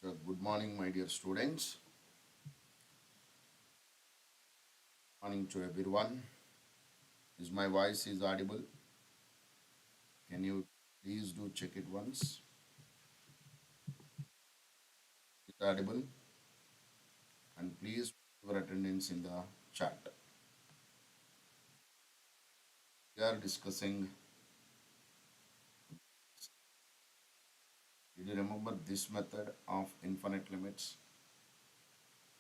Good morning, my dear students. Morning to everyone. Is my voice is audible? Can you please do check it once? Is it audible? And please put your attendance in the chat. We are discussing. Did you remember this method of infinite limits?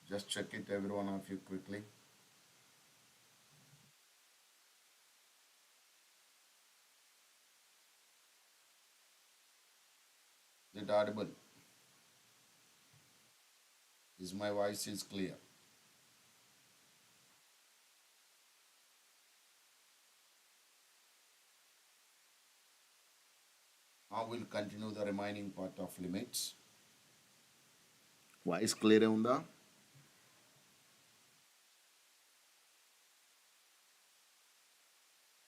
Just check it, every one of you, quickly. Is it audible? Is my voice is clear? Now we'll continue the remaining part of limits. Voice clear unda?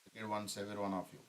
Check it once, every one of you.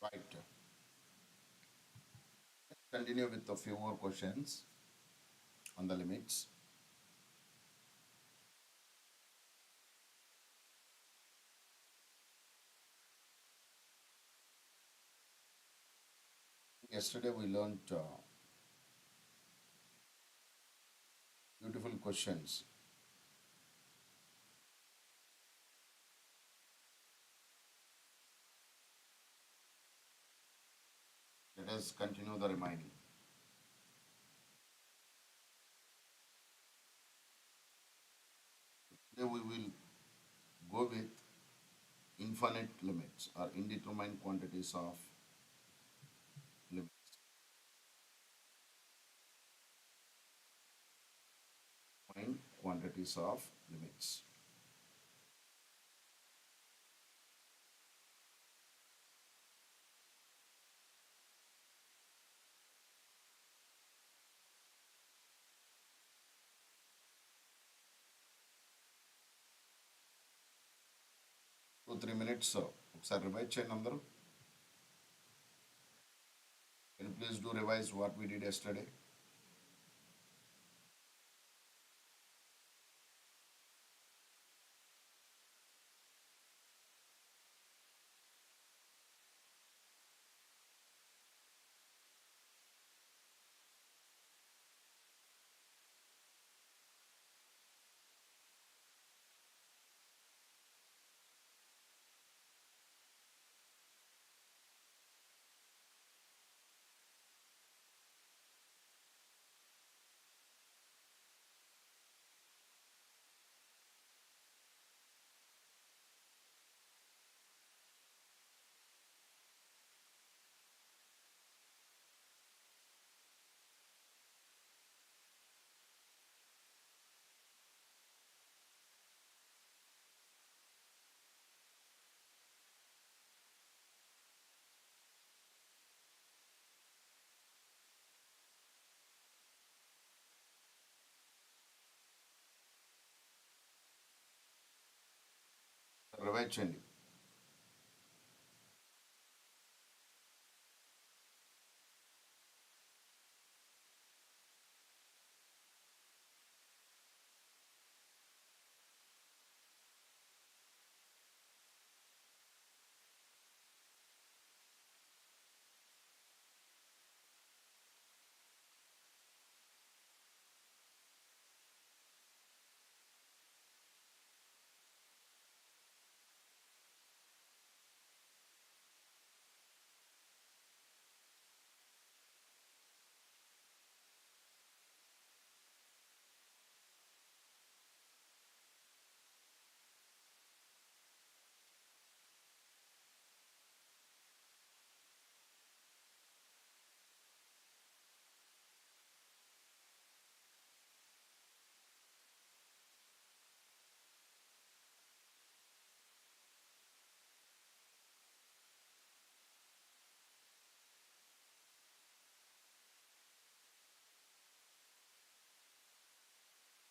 Right. Continue with a few more questions on the limits. Yesterday we learned beautiful questions. Let us continue the remaining. Today we will go with infinite limits or indeterminate quantities of limits. Find quantities of limits. Two, 3 minutes. ఒకసారి revise చేయండి అందరూ. Can you please do revise what we did yesterday? Revise చేయండి.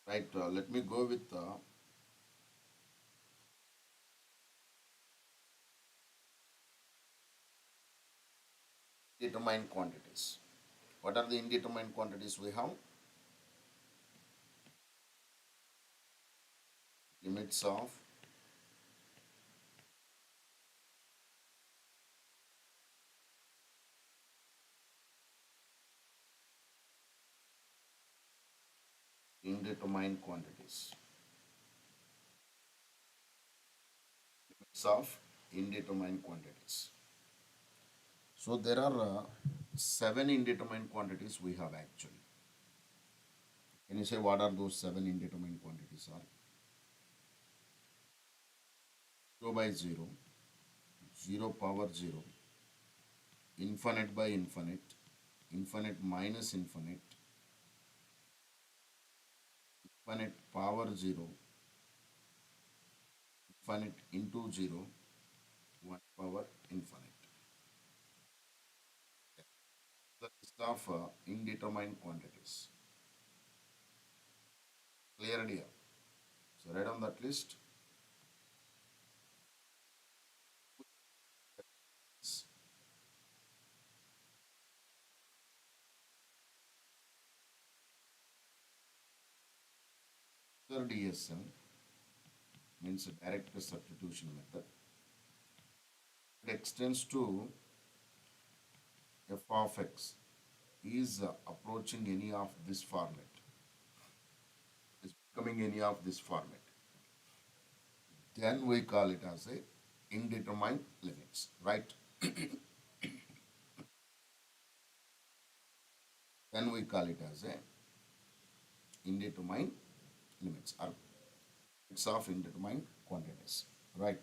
Right, let me go with determined quantities. What are the indeterminate quantities we have? Limits of indeterminate quantities. Limits of indeterminate quantities. So there are seven indeterminate quantities we have actually. Can you say what are those seven indeterminate quantities are? 0 by 0, 0 power 0, infinite by infinite, infinite minus infinite, infinite power 0, infinite into 0, 1 power infinite. The list of indeterminate quantities. Clear idea? So write on that list. After DSM means a direct substitution method. It extends to f of x is approaching any of this format, is becoming any of this format. Then we call it as a indeterminate limits, right? Then we call it as a indeterminate limits or limits of indeterminate quantities, right?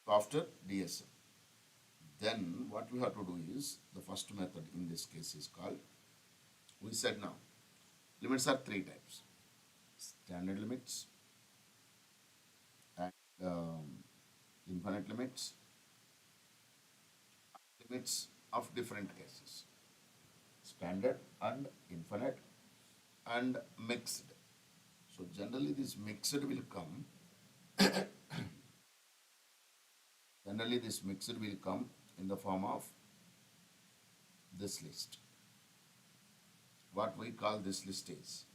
So after DSM, then what we have to do is the first method in this case is called, we said now, limits are three types: standard limits and infinite limits, limits of different cases, standard and infinite and mixed. So generally this mixed will come, generally this mixed will come in the form of this list. What we call this list is,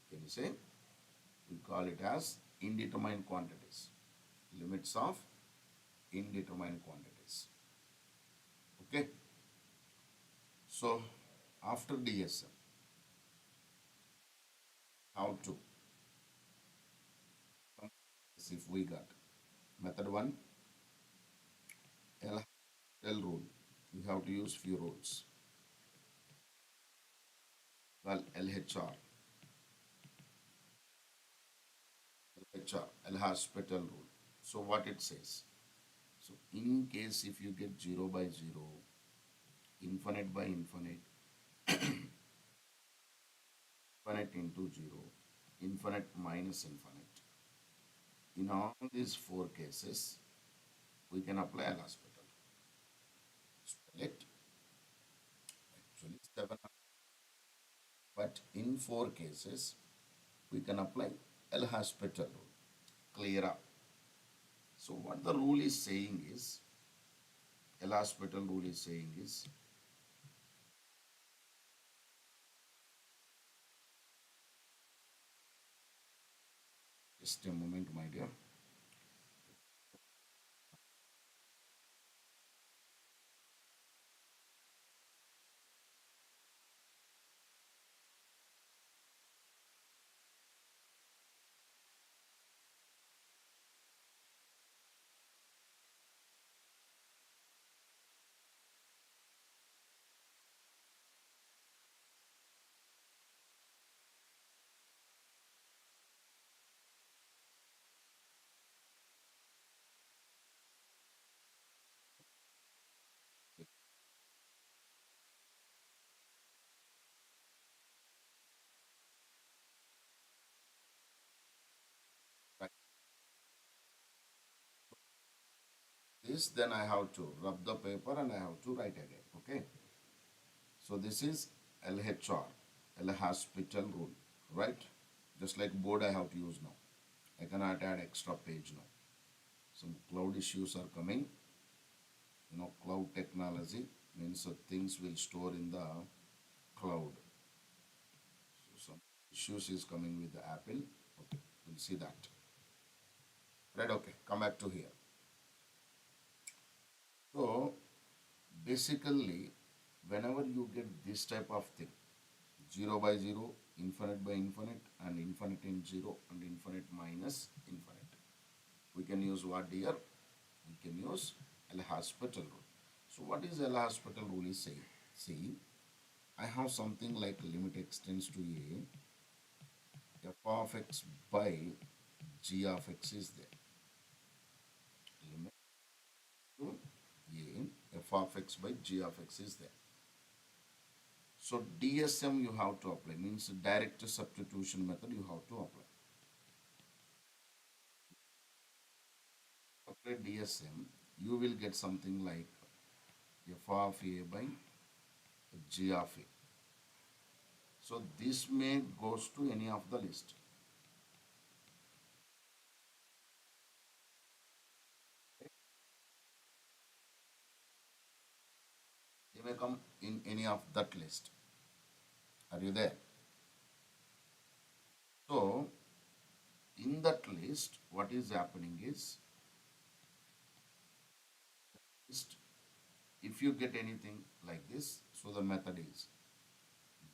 can you say? We call it as indeterminate quantities, limits of indeterminate quantities. Okay. So after DSM, how to? If we got method 1, L rule, we have to use few rules. Well, LHR, L hospital rule. So what it says? So in case if you get 0 by 0, infinite by infinite, infinite into 0, infinite minus infinite. In all these four cases, we can apply L hospital. Spell it. Actually, 7. But in four cases, we can apply L hospital rule. Clear up. So what the rule is saying is, L hospital rule is saying is, just a moment, my dear. Right. This, then I have to rub the paper and I have to write again. Okay. So this is LHR. El hospital rule, right? Just like board I have to use now. I cannot add extra page now. Some cloud issues are coming. Cloud technology means things will store in the cloud. So some issues is coming with the Apple. Okay, we'll see that. Right, okay, come back to here. So basically, whenever you get this type of thing, 0 by 0, infinite by infinite, and infinite in 0, and infinite minus infinite, we can use what here? We can use L'Hospital rule. So what is L'Hospital rule is saying? See, I have something like limit extends to a, f of x by g of x is there. Limit to a, f of x by g of x is there. So DSM you have to apply, means direct substitution method you have to apply. Apply DSM, you will get something like f of a by g of a. So this may goes to any of the list. They may come in any of that list. Are you there? So in that list, what is happening is, if you get anything like this, so the method is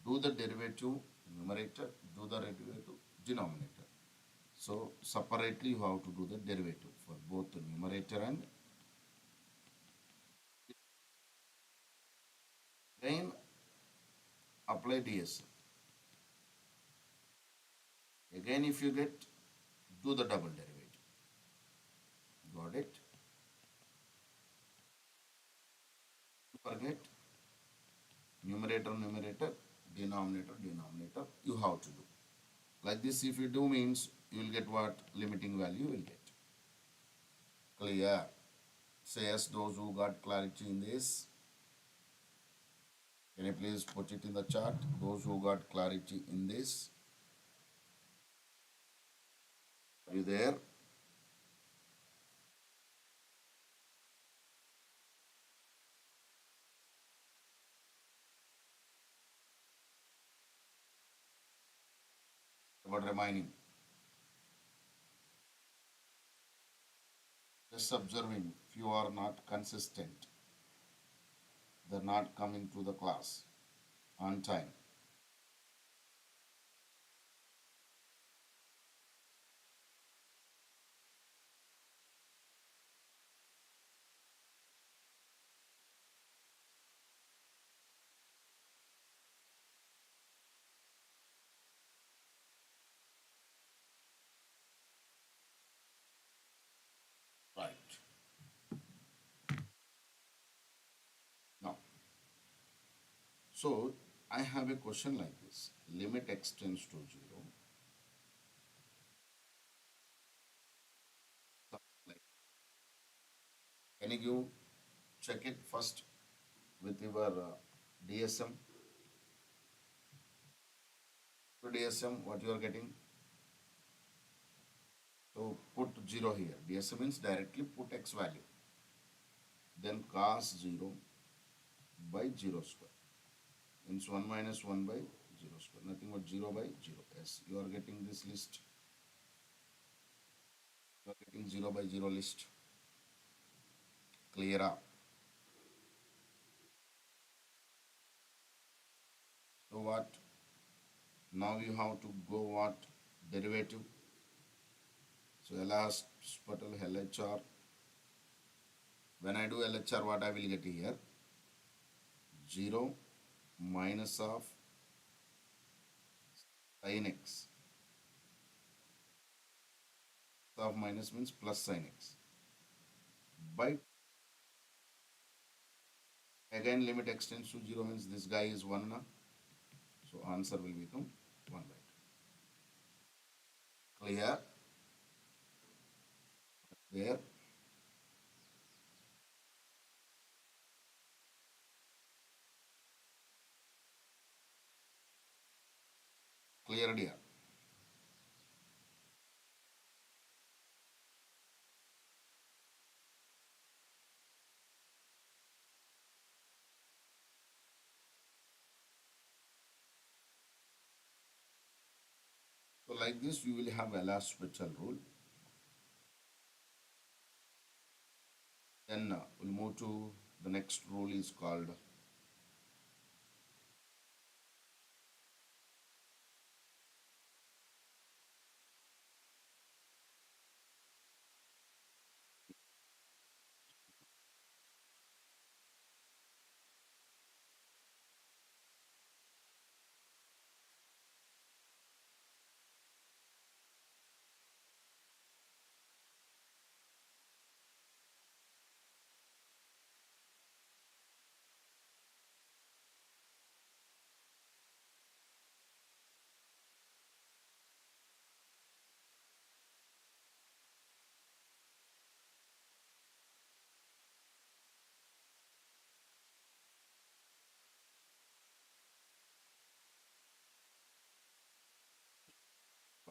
do the derivative numerator, do the derivative denominator. So separately you have to do the derivative for both the numerator and then apply DSM. Again, if you get, do the double derivative. Got it? Forget numerator, numerator, denominator, denominator. You have to do. Like this, if you do means you will get what limiting value you will get. Clear? Say yes, those who got clarity in this. Can you please put it in the chat? Those who got clarity in this. Are you there? About remaining. Just observing, if you are not consistent, they're not coming to the class on time. Right. Now, so I have a question like this. Limit extends to 0. Like, can you give, check it first with your DSM? To DSM, what you are getting? So put 0 here. DSM means directly put x value. Then cos 0 by 0 square. Means 1 minus 1 by 0 square. Nothing but 0 by 0. Yes, you are getting this list. You are getting 0 by 0 list. Clear up. So what? Now you have to go what? Derivative. So L'Hospital LHR. When I do LHR, what I will get here? 0 minus of sin x. Of minus means plus sin x. By again limit extends to 0 means this guy is 1 now. So answer will become 1 by 2. Clear? There. Clear, dear? So like this, you will have L-Hospital rule. Then we'll move to the next rule is called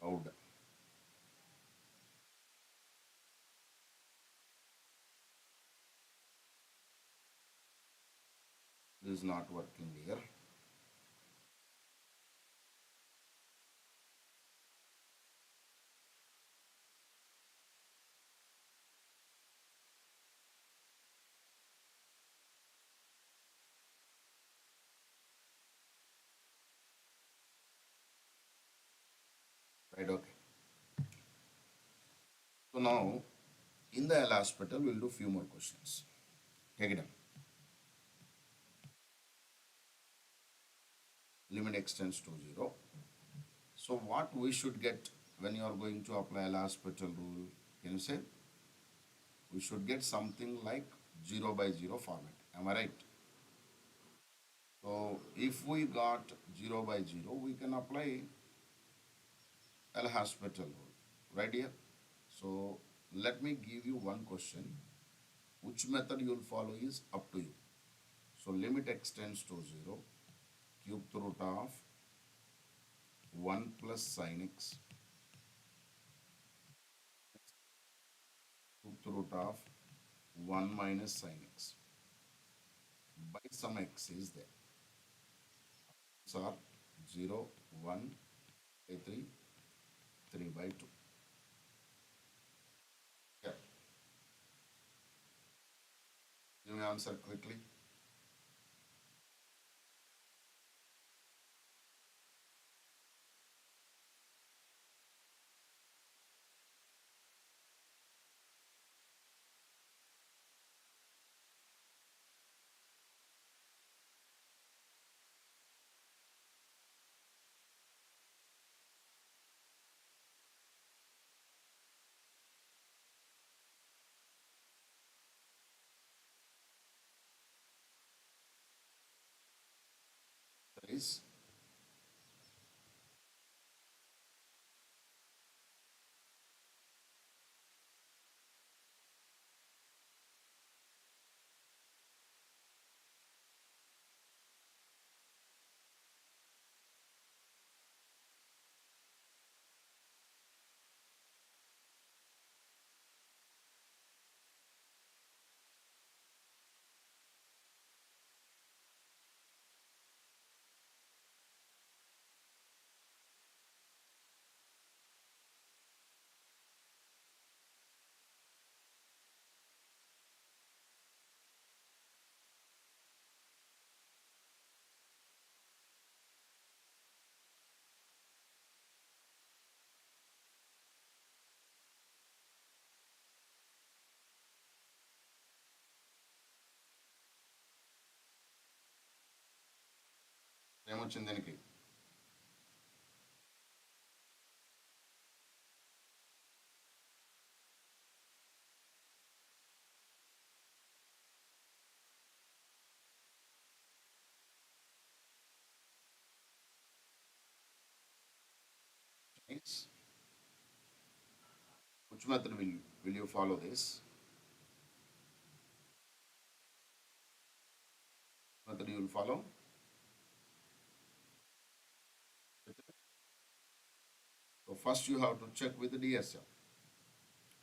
cloud. This is not working here. Right, okay. So now, in the L-Hospital, we'll do few more questions. Take it down. Limit extends to 0. So what we should get when you are going to apply L-Hospital rule? Can you say? We should get something like 0 by 0 format. Am I right? So if we got 0 by 0, we can apply L-Hospital rule. Right here? So let me give you one question. Which method you will follow is up to you. So limit extends to 0. Cube root of 1 plus sin x. Cube root of 1 minus sin x. By some x is there. These are 0, 1 by 3, 3 by 2. Yeah. Give me answer quickly. That is ఏమొచ్చింది దీనికి Nice. Which method will you follow this? Method you will follow? first you have to check with the DSM.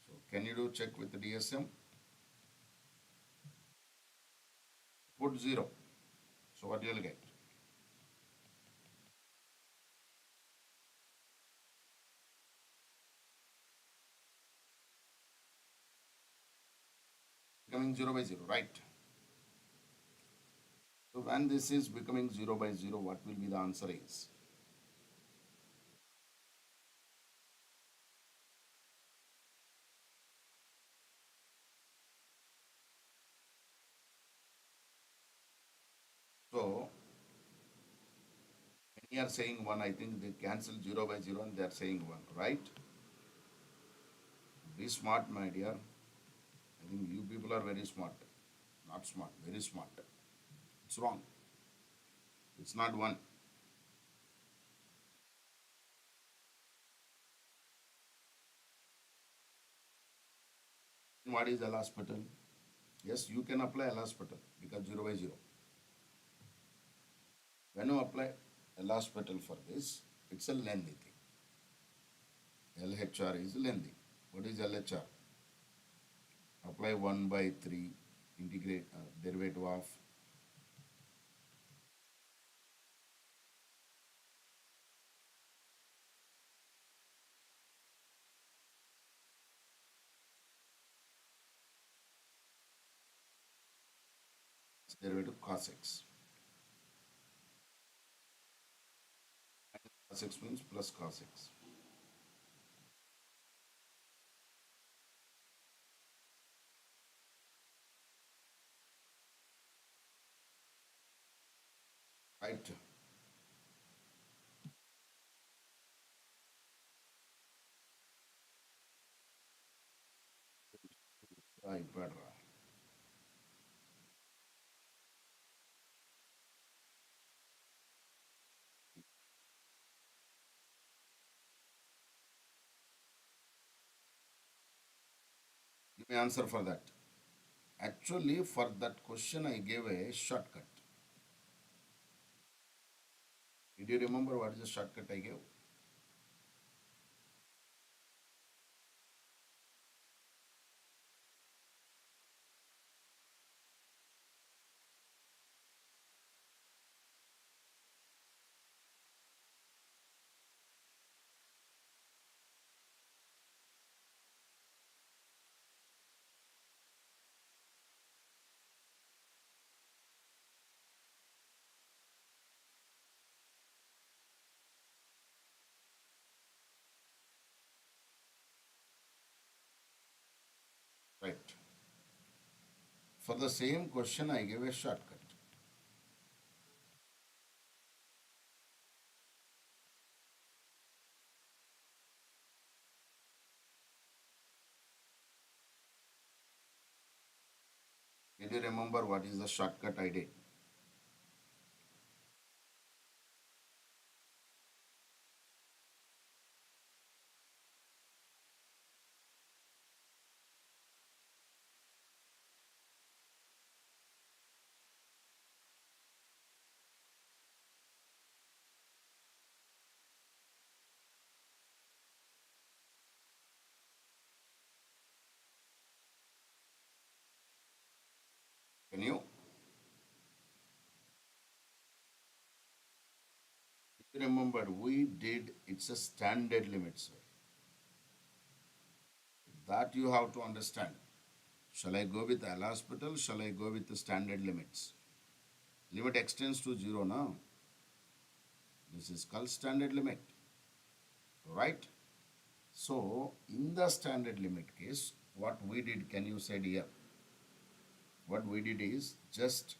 So can you do check with the DSM? Put 0. So what you'll get? Becoming 0 by 0, right? So when this is becoming 0 by 0, what will be the answer is? So when you are saying 1, I think they cancel 0 by 0 and they are saying 1, right? Be smart, my dear. I think you people are very smart. Not smart, very smart. It's wrong. It's not 1. What is L hospital? Yes, you can apply L hospital because 0 by 0. When you apply L hospital for this, it's a lengthy thing. LHR is lengthy. What is LHR? Apply 1 by 3, integrate derivative of derivative cos x. Cos x means plus cos x. Right? Right, better. Give me answer for that. Actually, for that question, I gave a shortcut. Did you remember what is the shortcut I gave? Right. For the same question, I gave a shortcut. Did you remember what is the shortcut I did? Can you? If you remember, we did, it's a standard limit, sir. That you have to understand. Shall I go with L hospital? Shall I go with the standard limits? Limit extends to 0 now. This is called standard limit. Right? So, in the standard limit case, what we did, can you say here? What we did is just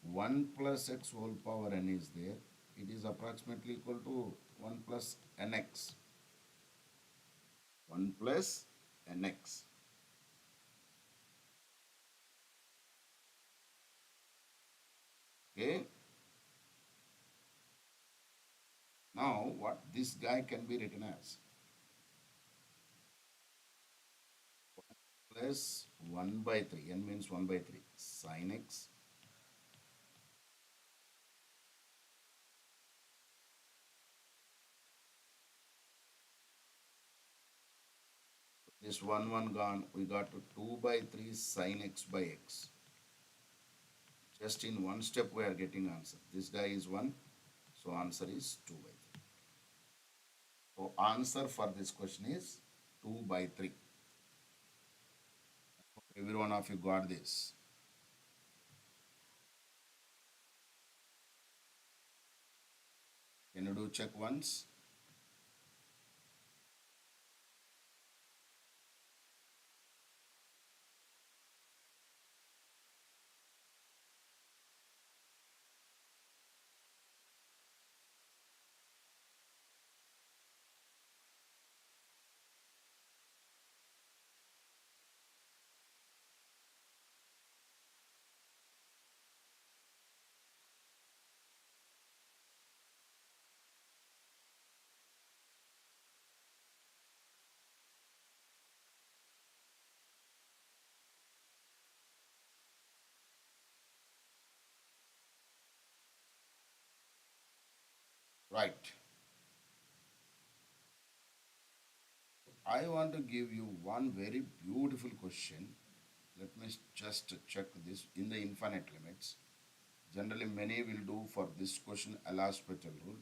1 plus x whole power n is there. It is approximately equal to 1 plus nx. 1 plus nx. Okay. Now, what this guy can be written as? Plus 1 by 3, n means 1 by 3, sin x This 1 gone. We got to 2 by 3 sine x by x. Just in one step we are getting answer. This guy is 1. So answer is 2 by 3. So answer for this question is 2 by 3. Every one of you got this. Can you do check once? Right. I want to give you one very beautiful question. Let me just check this in the infinite limits. Generally, many will do for this question L'Hospital rule,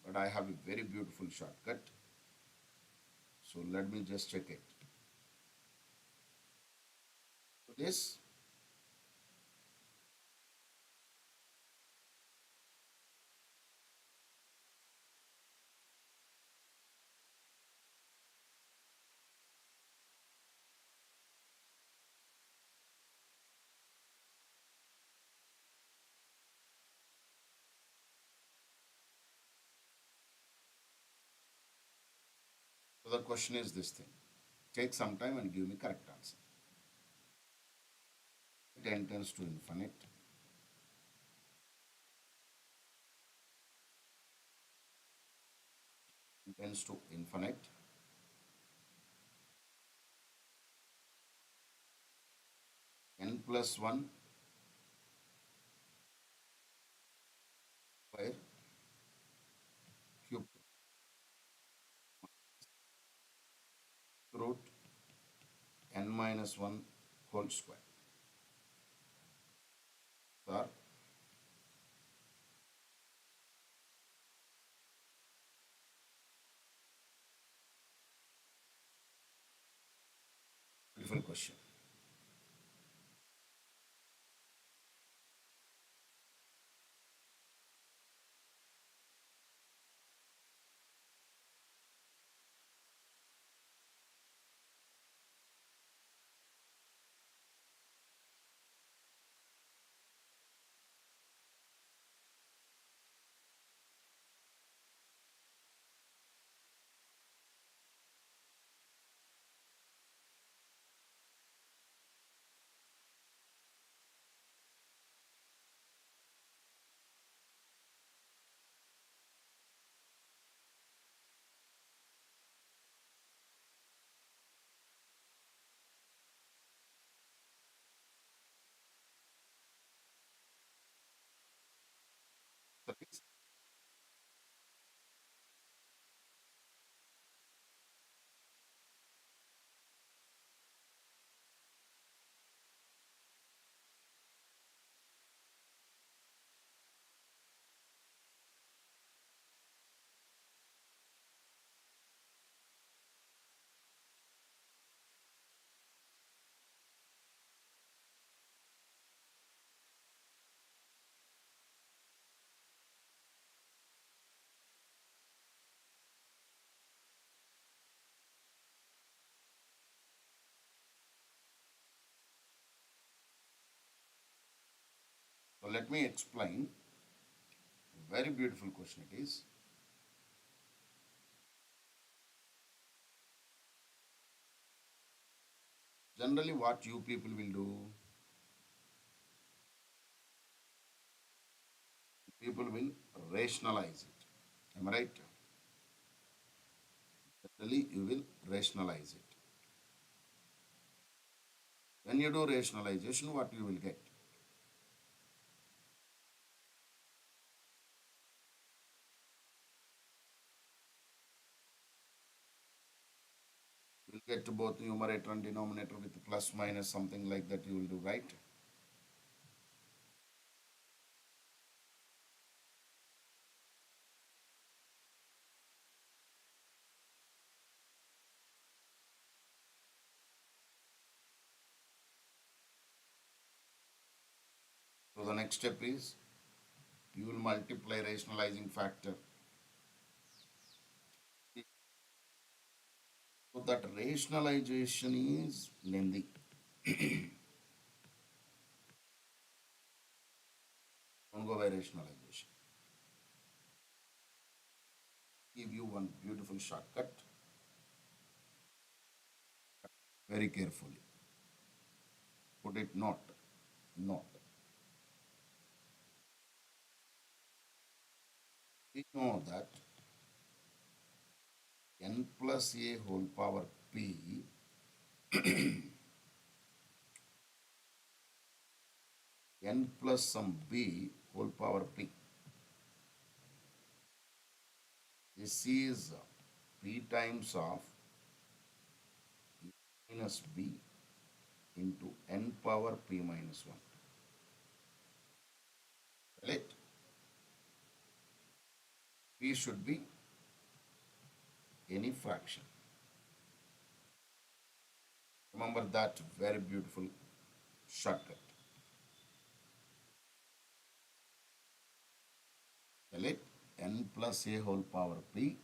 but I have a very beautiful shortcut. So let me just check it. This so the question is this thing. Take some time and give me correct answer. 10 tends to infinite. Tends to infinite. N plus 1 square cube root n minus 1 whole square. Sir, beautiful question. So let me explain. Very beautiful question it is. Generally, what you people will do, people will rationalize it. Am I right? Generally, you will rationalize it. When you do rationalization, what you will get? You Get to both numerator and denominator with plus minus something like that you will do, right? So the next step is you will multiply rationalizing factor. So that rationalization is lengthy. Don't go by rationalization. Give you one beautiful shortcut very carefully. Put it not. We know that n plus a whole power p n plus some b whole power p. This is p times of minus b into n power p minus 1. Correct? P should be any fraction. Remember that very beautiful shortcut. Correct? N plus a whole power p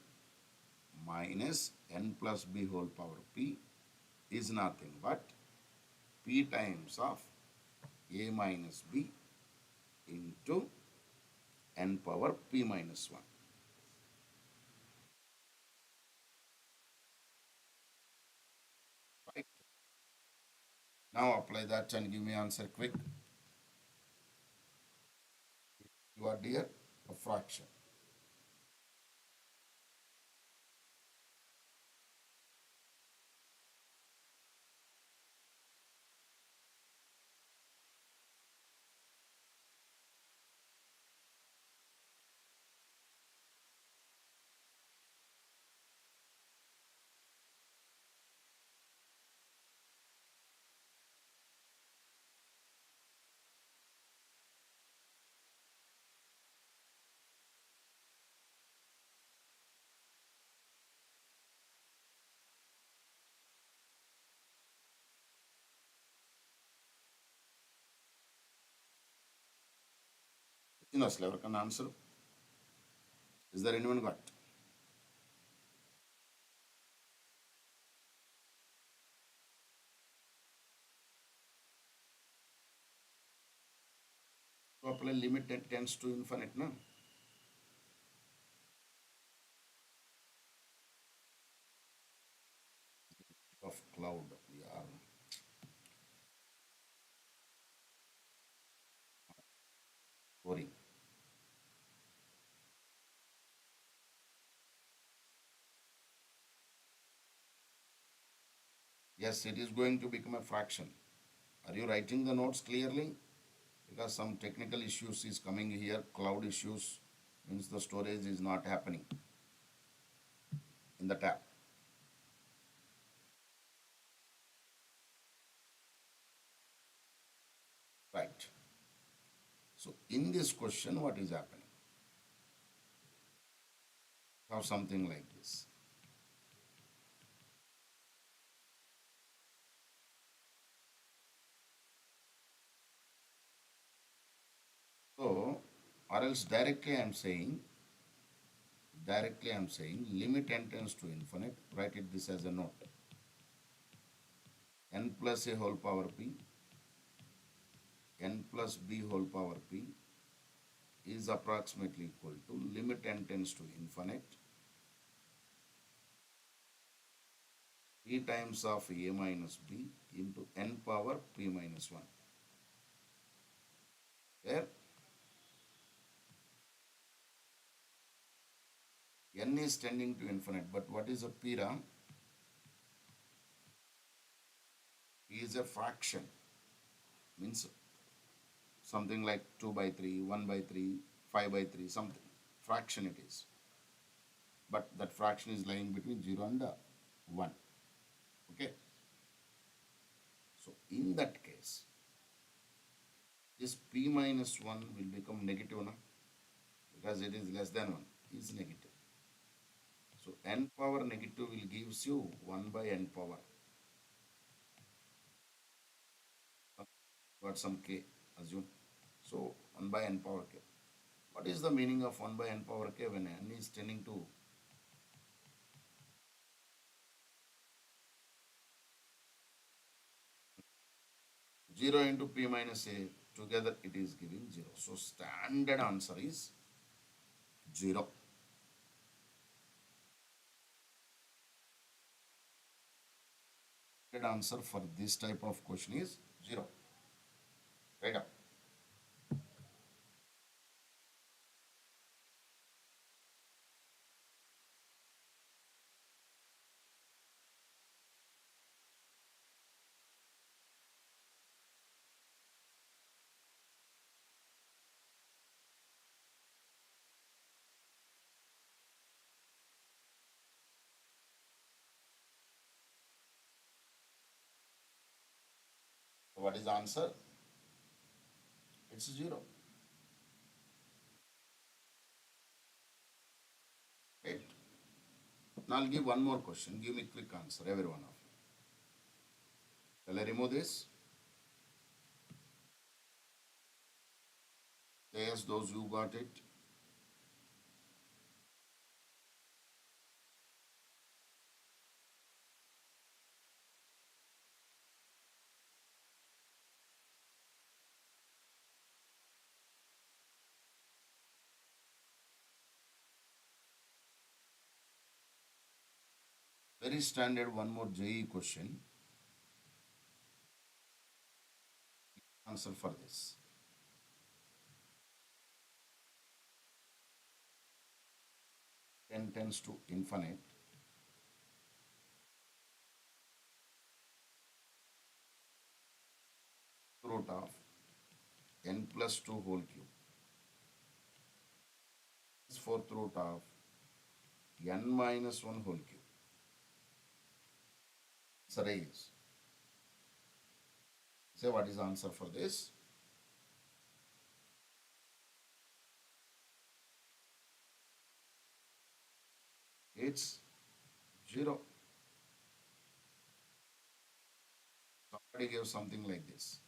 minus n plus b whole power p is nothing but p times of a minus b into n power p minus 1. Right? Now apply that and give me answer quick. You are dear, a fraction. You know, Slaver can answer. Is there anyone got? So apply limit that tends to infinite, no? Of cloud, we are worrying. Yes, it is going to become a fraction. Are you writing the notes clearly? Because some technical issues is coming here, cloud issues means the storage is not happening in the tab. Right. So in this question, what is happening? Have something like this. So, or else directly I am saying limit n tends to infinite, write it this as a note. N plus a whole power p, n plus b whole power p is approximately equal to limit n tends to infinite p times of a minus b into n power p minus 1. There, n is tending to infinite, but what is a p, Ram? P is a fraction, means something like 2 by 3, 1 by 3, 5 by 3, something. Fraction it is. But that fraction is lying between 0 and 1. Okay. So in that case, this p minus 1 will become negative now because it is less than 1 is negative. So n power negative will gives you 1 by n power. Got some k, assume. So 1 by n power k. What is the meaning of 1 by n power k when n is tending to 0 into p minus a? Together it is giving 0. So standard answer is 0. Standard answer for this type of question is 0. Right up. What is the answer? It's 0. Right? Now I'll give one more question. Give me quick answer, every one of you. Shall I remove this? Yes, those who got it. Very standard, one more JEE question. Answer for this. N tends to infinite. Root of n plus 2 whole cube. Fourth root of n minus 1 whole cube. Answer is. Say what is the answer for this? It's 0. Somebody gave something like this.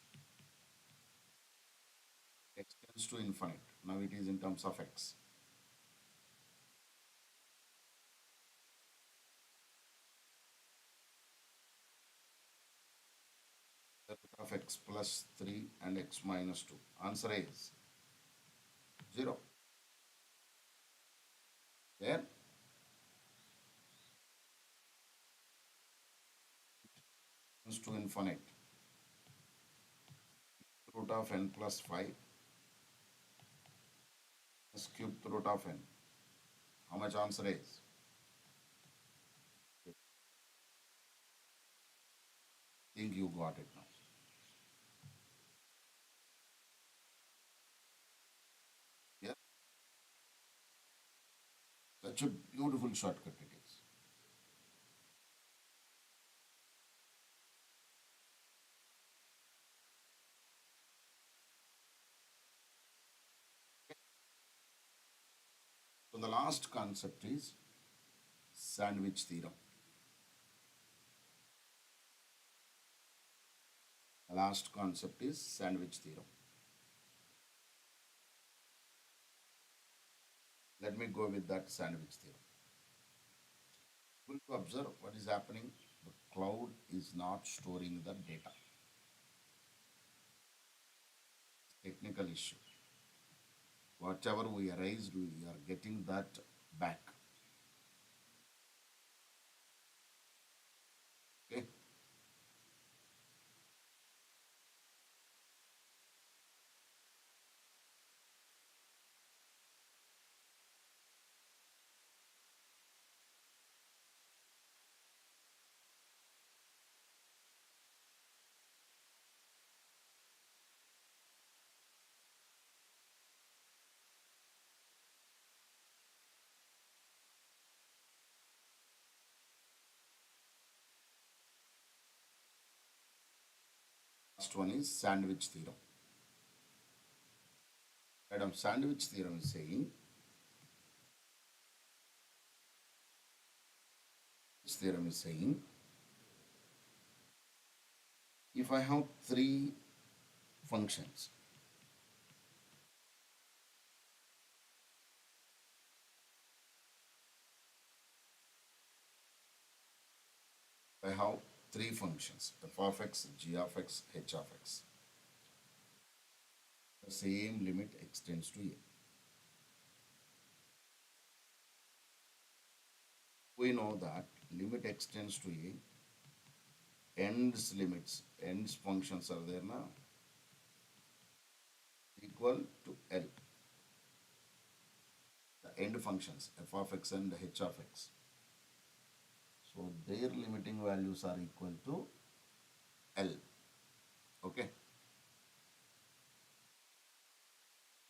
X tends to infinite. Now it is in terms of x. The root of x plus 3 and x minus 2. Answer is 0. Then tends to infinite. Root of n plus 5 is cubed root of n. How much answer is? Think you got it now. Yeah, such a beautiful shortcut it is. So the last concept is sandwich theorem. The last concept is sandwich theorem. Let me go with that sandwich theorem. Will you observe what is happening? The cloud is not storing the data. Technical issue. Whatever we erased, we are getting that back. Okay. Last one is sandwich theorem. Madam, sandwich theorem is saying, if I have three functions, I have three functions, f of x, g of x, h of x. The same limit extends to a. We know that limit extends to a, ends functions are there now, equal to L. The end functions, f of x and h of x. So their limiting values are equal to L. Okay.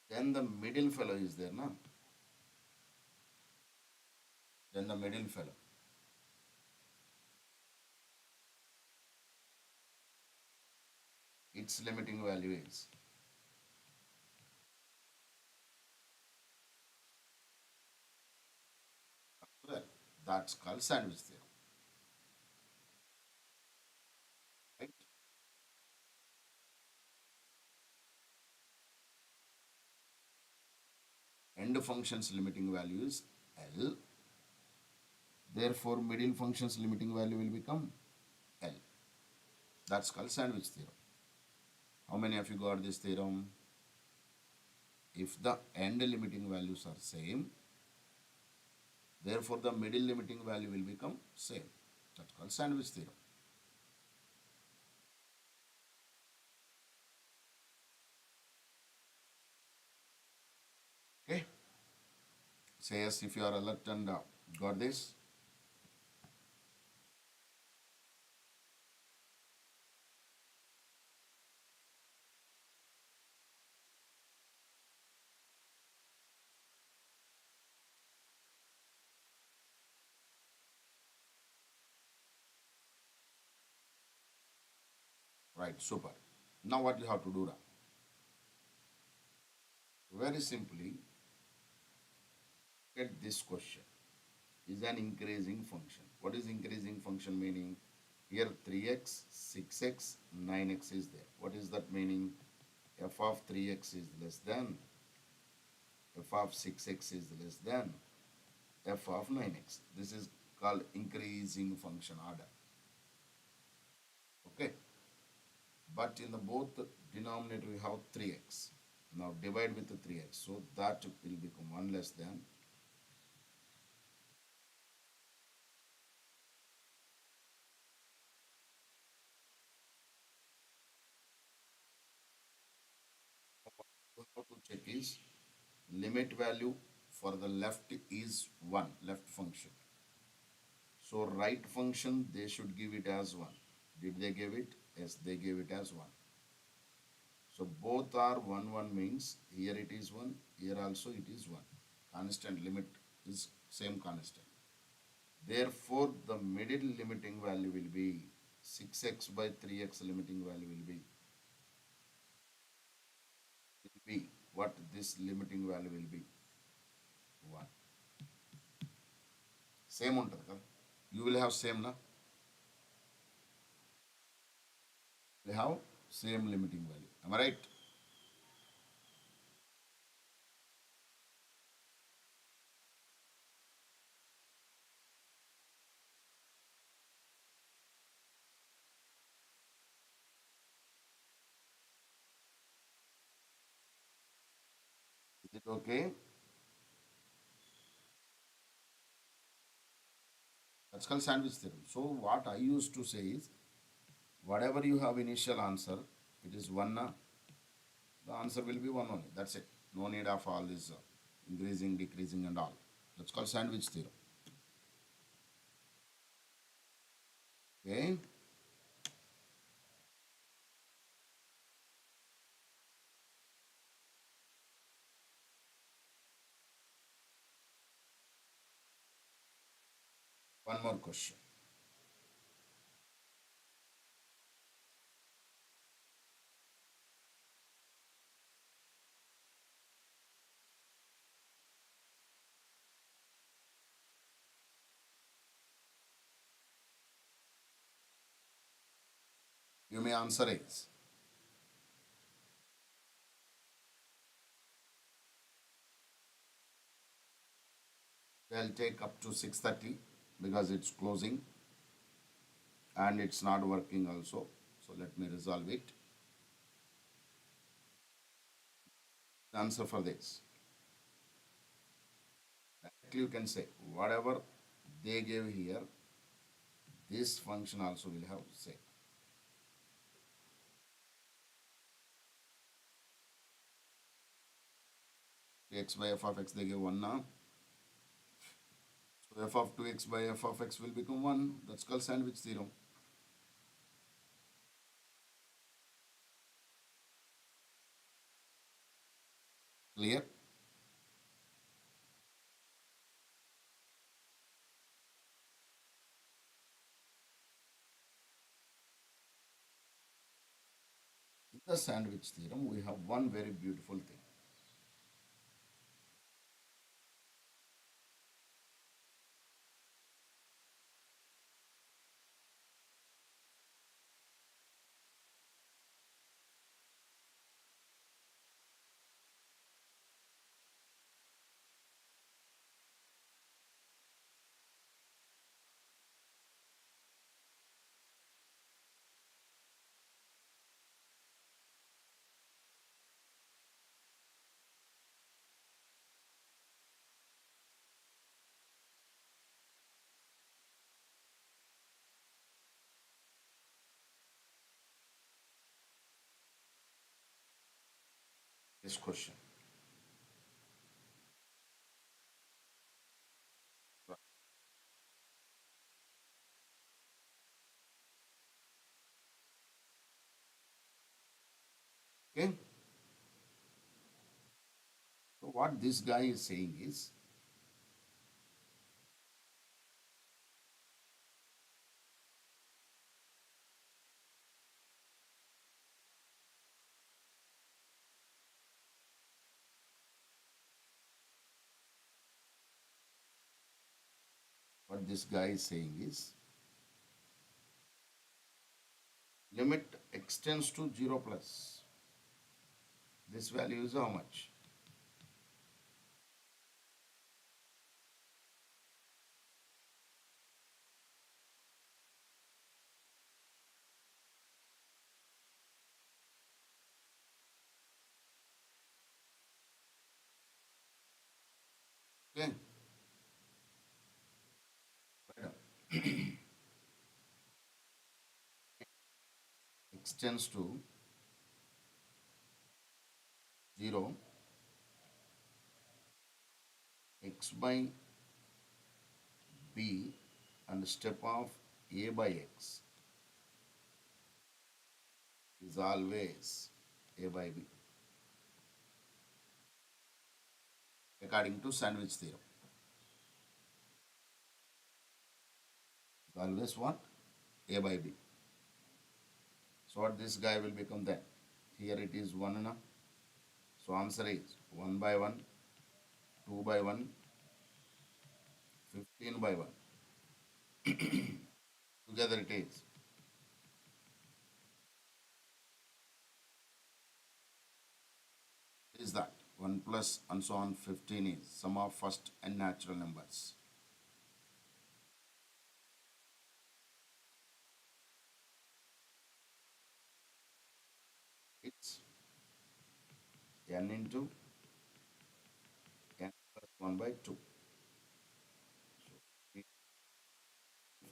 Then the middle fellow is there now. Then the middle fellow. Its limiting value is well, that's called sandwich theorem. Right? End function's limiting value is L. Therefore, middle function's limiting value will become L. That's called sandwich theorem. How many of you got this theorem? If the end limiting values are same, therefore the middle limiting value will become same. That's called sandwich theorem. Okay? Say yes if you are alert and got this. Right, super. Now what you have to do now? Very simply, get this question. Is an increasing function. What is increasing function meaning? Here 3x, 6x, 9x is there. What is that meaning? F of 3x is less than, f of 6x is less than, f of 9x. This is called increasing function order. Okay. But in the both denominator we have 3x. Now divide with the 3x. So that will become 1 less than. How to check is limit value for the left is 1, left function. So right function, they should give it as 1. Did they give it? Yes, they gave it as 1. So both are 1, 1 means here it is 1, here also it is 1. Constant limit is same constant. Therefore, the middle limiting value will be 6x by 3x limiting value will be what this limiting value will be 1. Same untadi kada. You will have same na. They have same limiting value. Am I right? Is it okay? That's called sandwich theorem. So what I used to say is, whatever you have initial answer, it is 1 na, the answer will be 1 only. That's it. No need of all this increasing, decreasing and all. That's called sandwich theorem. Okay. One more question. me answer is. I'll take up to 6:30 because it's closing and it's not working also. So let me resolve it. The answer for this. Directly you can say whatever they gave here, this function also will have same. X by f of x they give 1 now. So f of 2x by f of x will become 1. That's called sandwich theorem. Clear? In the sandwich theorem, we have one very beautiful thing. This question. Okay? So what this guy is saying is, limit extends to 0 plus. This value is how much? Okay? Right. Extends to 0, x by b and step of a by x is always a by b according to sandwich theorem. Is always what? A by b. So what this guy will become then? Here it is 1 now. So answer is 1 by 1, 2 by 1, 15 by 1. Together it is that 1 plus and so on 15 is sum of first and natural numbers. It's n into n plus 1 by 2. So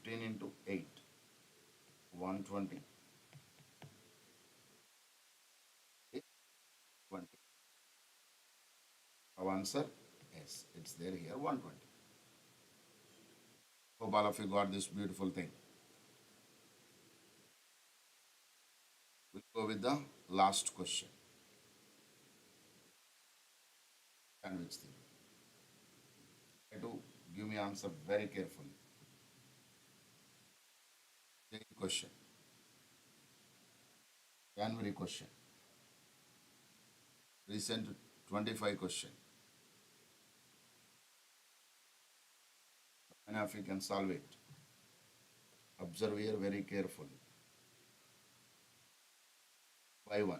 15 into 8, 120. 20. Our answer, yes, it's there here, 120. Hope all of you got this beautiful thing. We'll go with the last question. Sandwich thing. Try to give me answer very carefully. Take question. January question. Recent 25 question. And if you can solve it, observe here very carefully. by 1.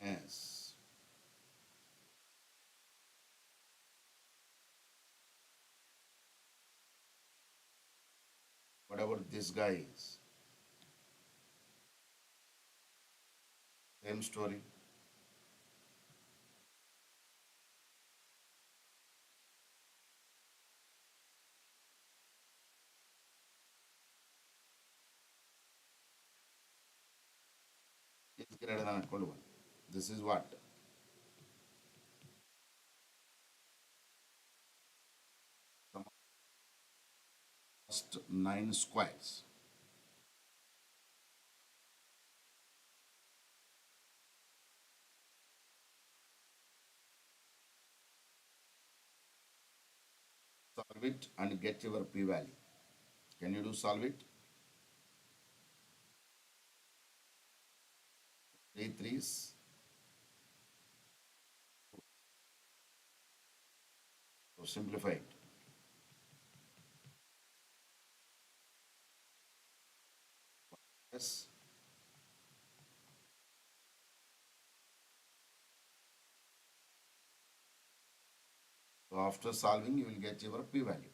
Minus, whatever this guy is. Same story. Is greater than or equal to 1. This is what? Sum of first 9 squares. Solve it and get your p-value. Can you do solve it? 3 threes. So simplify it. Yes. So after solving, you will get your p-value.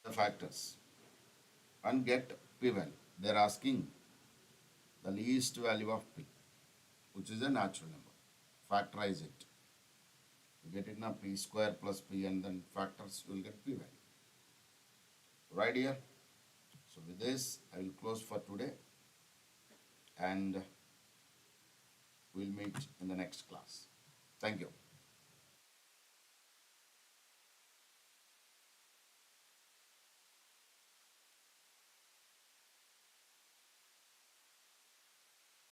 The factors and get p-value. They are asking the least value of p, which is a natural number. Factorize it. You get it now, p square plus p, and then factors, you will get p-value. Right here. So with this, I will close for today, and we'll meet in the next class. Thank you.